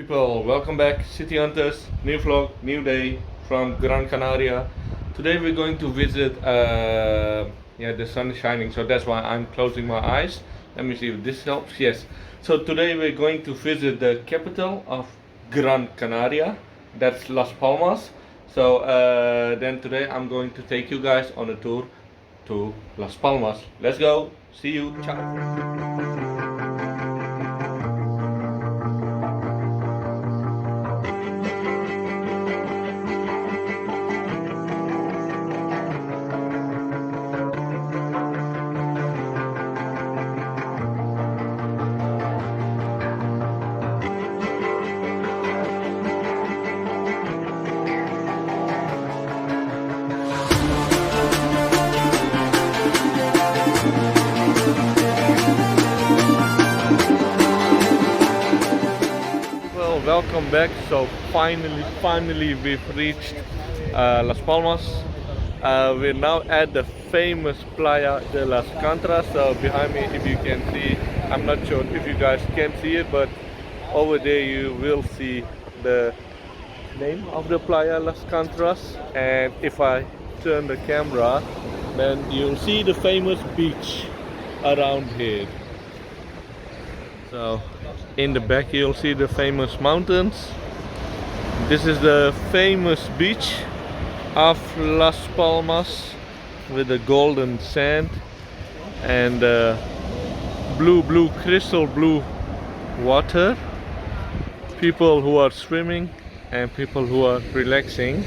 People, welcome back, City Hunters. New vlog, new day from Gran Canaria. Today we're going to visit. Yeah, the sun is shining, so that's why I'm closing my eyes. Let me see if this helps. Yes. So today we're going to visit the capital of Gran Canaria. That's Las Palmas. So then today I'm going to take you guys on a tour to Las Palmas. Let's go. See you. Ciao. Welcome back. So finally we've reached Las Palmas. We're now at the famous Playa de Las Canteras. So behind me, if you can see, I'm not sure if you guys can see it, but over there you will see the name of the Playa Las Canteras. And if I turn the camera, then you'll see the famous beach around here. So in the back you'll see the famous mountains. This is the famous beach of Las Palmas with the golden sand and blue crystal blue water, people who are swimming and people who are relaxing.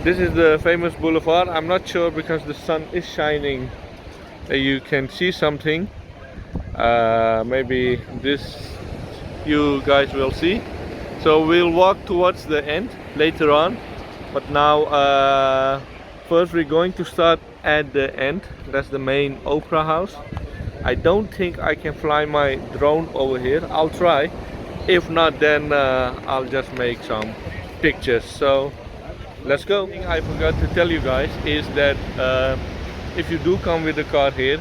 This is the famous boulevard. I'm not sure because the sun is shining that you can see something. Maybe this you guys will see. So we'll walk towards the end later on, but now first we're going to start at the end. That's the main opera house. I don't think I can fly my drone over here. I'll try. If not, then I'll just make some pictures. So let's go. One thing I forgot to tell you guys is that if you do come with a car here,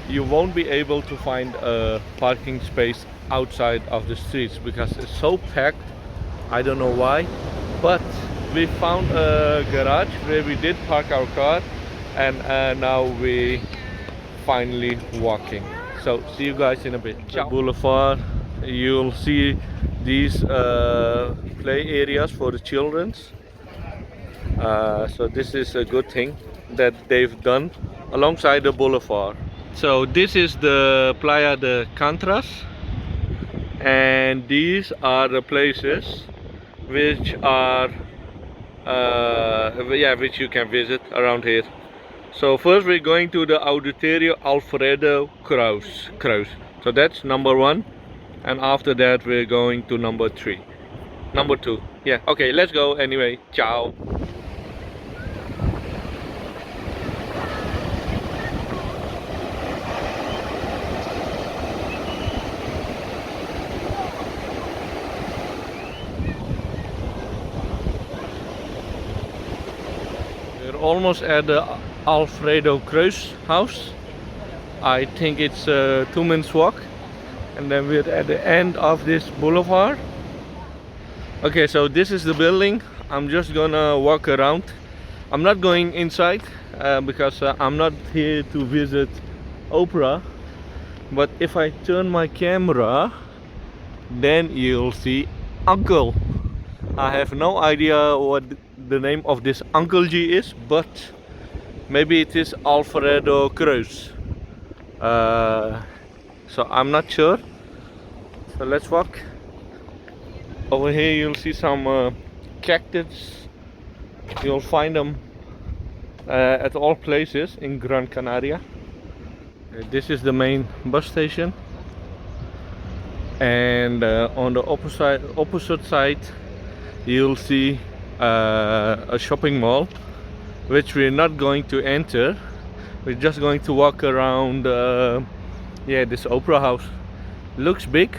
you won't be able to find a parking space outside of the streets because it's so packed. I don't know why, but we found a garage where we did park our car, and now we finally walking. So see you guys in a bit. Ciao. Boulevard, you'll see these play areas for the children. So this is a good thing that they've done alongside the boulevard. So this is the Playa de Canteras, and these are the places which are which you can visit around here. So first we're going to the Auditorio Alfredo Cruz. So that's number 1, and after that we're going to number 2. Yeah, okay, let's go anyway. Ciao. Almost at the Alfredo Cruz house. I think it's a 2 minutes walk, and then we're at the end of this boulevard. Okay, so this is the building. I'm just gonna walk around. I'm not going inside because I'm not here to visit opera, but if I turn my camera, then you'll see Uncle. I have no idea what the name of this Uncle G is, but maybe it is Alfredo Cruz. So I'm not sure. So let's walk. Over here you'll see some cactus. You'll find them at all places in Gran Canaria. This is the main bus station, and on the opposite side you'll see a shopping mall, which we're not going to enter. We're just going to walk around this opera house. Looks big.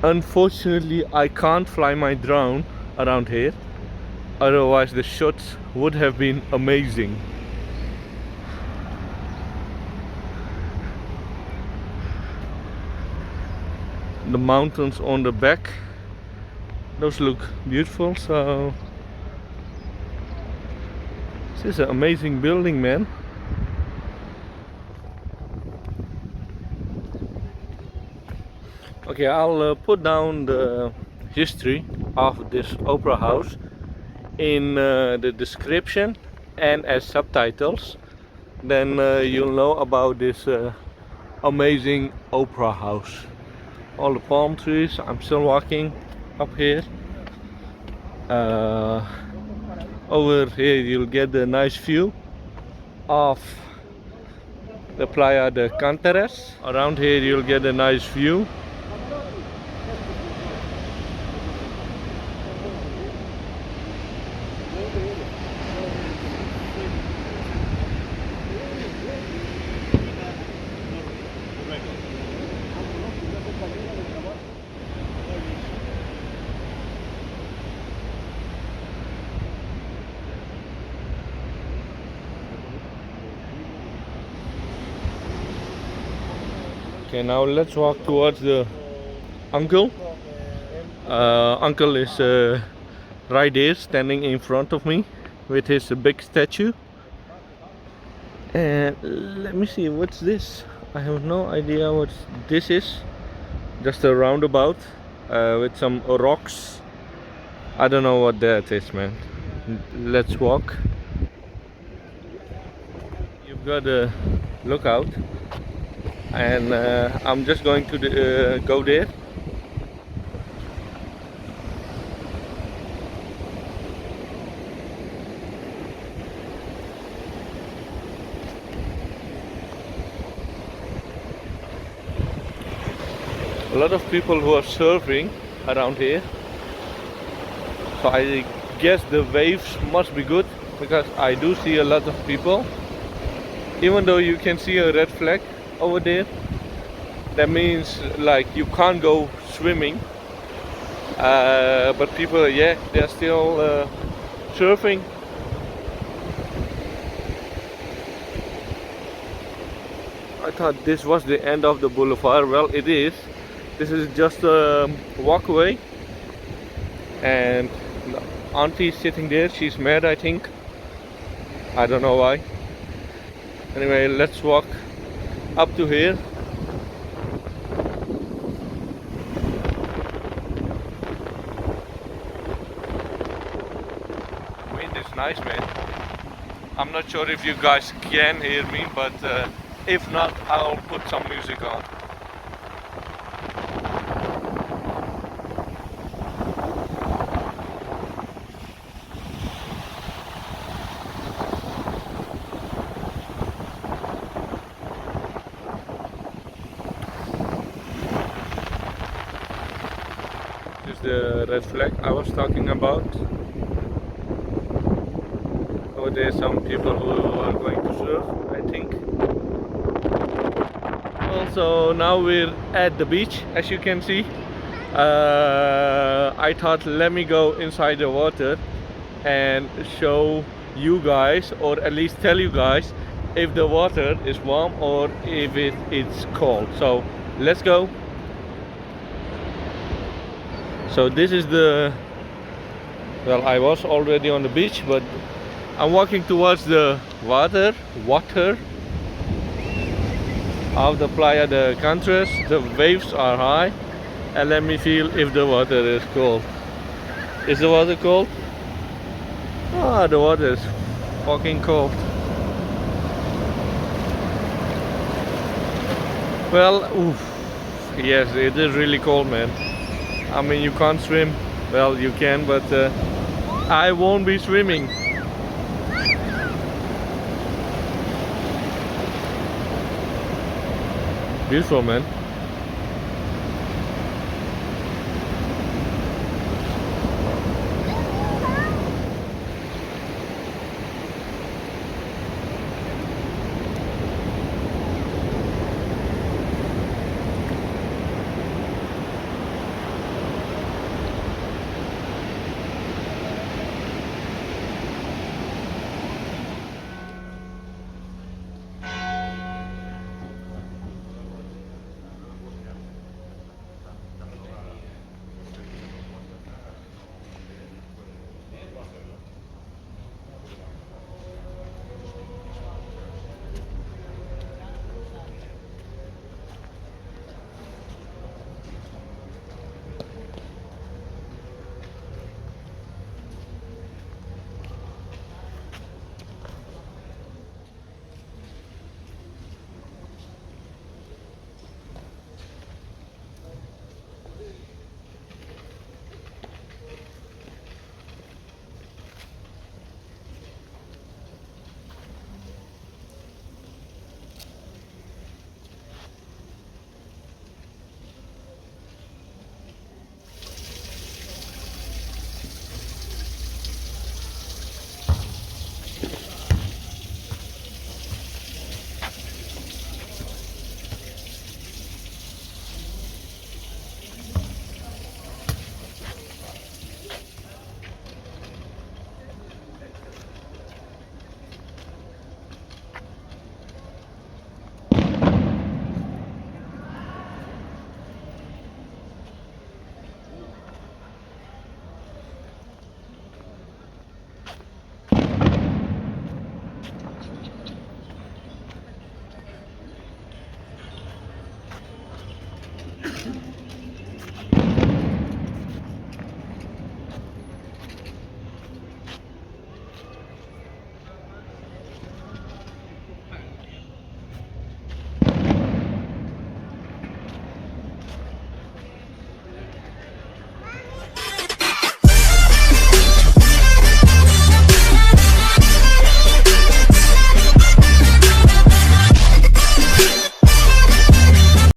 Unfortunately I can't fly my drone around here, otherwise the shots would have been amazing. the mountains on the back. Those look beautiful. So this is an amazing building, man. Okay, I'll put down the history of this opera house in the description and as subtitles. Then you'll know about this amazing opera house. All the palm trees. I'm still walking up here. Over here you'll get a nice view of the Playa de Canteras. Around here you'll get a nice view. Okay, now let's walk towards the uncle. Uncle is right there, standing in front of me with his big statue. And let me see, what's this? I have no idea what this is. Just a roundabout with some rocks. I don't know what that is, man. Let's walk. You've got a lookout. And I'm just going to go there. A lot of people who are surfing around here, so I guess the waves must be good, because I do see a lot of people. Even though you can see a red flag over there, that means like you can't go swimming, but people, yeah, they're still surfing. I thought this was the end of the boulevard. Well, it is. This is just a walkway, and the auntie is sitting there. She's mad, I think. I don't know why. Anyway, let's walk up to here. Wind is nice, man. I'm not sure if you guys can hear me, but if not, I'll put some music on. The red flag I was talking about. Oh, there's some people who are going to surf, I think. Also, now we're at the beach, as you can see. I thought, let me go inside the water and show you guys, or at least tell you guys, if the water is warm or if it's cold. So let's go. So this is the, well, I was already on the beach, but I'm walking towards the water of the Playa de Canteras. The waves are high, and let me feel if the water is cold. Is the water cold? Ah, the water is fucking cold. Well, oof, yes, it is really cold, man. I mean, you can't swim. Well, you can, but I won't be swimming. Beautiful, man.